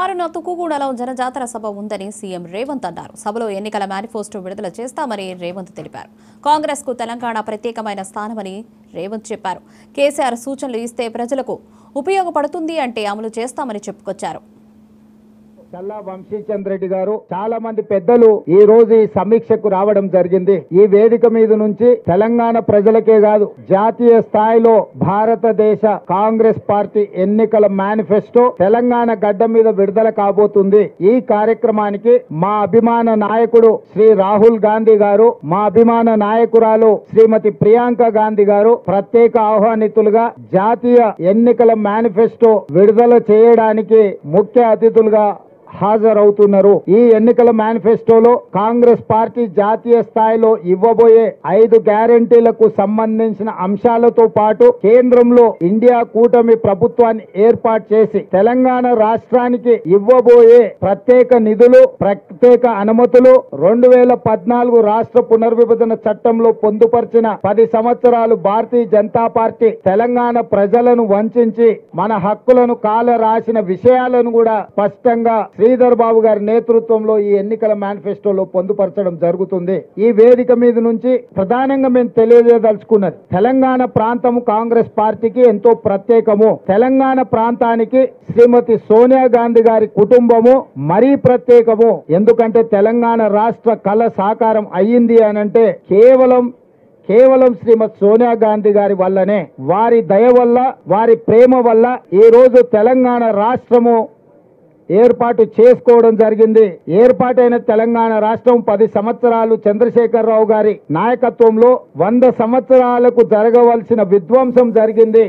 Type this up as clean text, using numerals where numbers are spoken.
ఆరున తుక్కుగూడలో జనజాతర సభ ఉందని సీఎం రేవంత్ అన్నారు. సభలో ఎన్నికల మేనిఫెస్టో విడుదల చేస్తామని రేవంత్ తెలిపారు. కాంగ్రెస్ కు తెలంగాణ ప్రత్యేకమైన స్థానమని రేవంత్ చెప్పారు. కేసీఆర్ సూచనలు ఇస్తే ప్రజలకు ఉపయోగపడుతుంది అంటే అమలు చేస్తామని చెప్పుకొచ్చారు. చల్లా వంశీచంద్ర రెడ్డి గారు చాలా మంది పెద్దలు ఈ రోజు ఈ సమీక్షకు రావడం జరిగింది. ఈ వేదిక మీద నుంచి తెలంగాణ ప్రజలకే కాదు జాతీయ స్థాయిలో భారతదేశ కాంగ్రెస్ పార్టీ ఎన్నికల మేనిఫెస్టో తెలంగాణ గడ్డ మీద విడుదల కాబోతుంది. ఈ కార్యక్రమానికి మా అభిమాన నాయకుడు శ్రీ రాహుల్ గాంధీ గారు, మా అభిమాన నాయకురాలు శ్రీమతి ప్రియాంక గాంధీ గారు ప్రత్యేక ఆహ్వానితులుగా జాతీయ ఎన్నికల మేనిఫెస్టో విడుదల చేయడానికి ముఖ్య అతిథులుగా హాజరవుతున్నారు. ఈ ఎన్నికల మేనిఫెస్టోలో కాంగ్రెస్ పార్టీ జాతీయ స్థాయిలో ఇవ్వబోయే 5 గ్యారెంటీలకు సంబంధించిన అంశాలతో పాటు కేంద్రంలో ఇండియా కూటమి ప్రభుత్వాన్ని ఏర్పాటు చేసి తెలంగాణ రాష్ట్రానికి ఇవ్వబోయే ప్రత్యేక నిధులు, ప్రత్యేక అనుమతులు 2014 రాష్ట్ర పునర్విభజన చట్టంలో పొందుపరిచిన 10 సంవత్సరాలు భారతీయ జనతా పార్టీ తెలంగాణ ప్రజలను వంచి మన హక్కులను కాల రాసిన విషయాలను కూడా స్పష్టంగా శ్రీధర్ బాబు గారి నేతృత్వంలో ఈ ఎన్నికల మేనిఫెస్టోలో పొందుపరచడం జరుగుతుంది. ఈ వేదిక మీద నుంచి ప్రధానంగా మేము తెలియజేయదలుచుకున్నది, తెలంగాణ ప్రాంతము కాంగ్రెస్ పార్టీకి ఎంతో ప్రత్యేకము. తెలంగాణ ప్రాంతానికి శ్రీమతి సోనియా గాంధీ గారి కుటుంబము మరీ ప్రత్యేకము. ఎందుకంటే తెలంగాణ రాష్ట్ర కళ సాకారం అయ్యింది అనంటే కేవలం శ్రీమతి సోనియా గాంధీ గారి వల్లనే, వారి దయ వల్ల, వారి ప్రేమ వల్ల ఈ రోజు తెలంగాణ రాష్ట్రము ఏర్పాటు చేసుకోవడం జరిగింది. ఏర్పాటైన తెలంగాణ రాష్ట్రం 10 సంవత్సరాలు చంద్రశేఖరరావు గారి నాయకత్వంలో 100 సంవత్సరాలకు జరగవలసిన విధ్వంసం జరిగింది.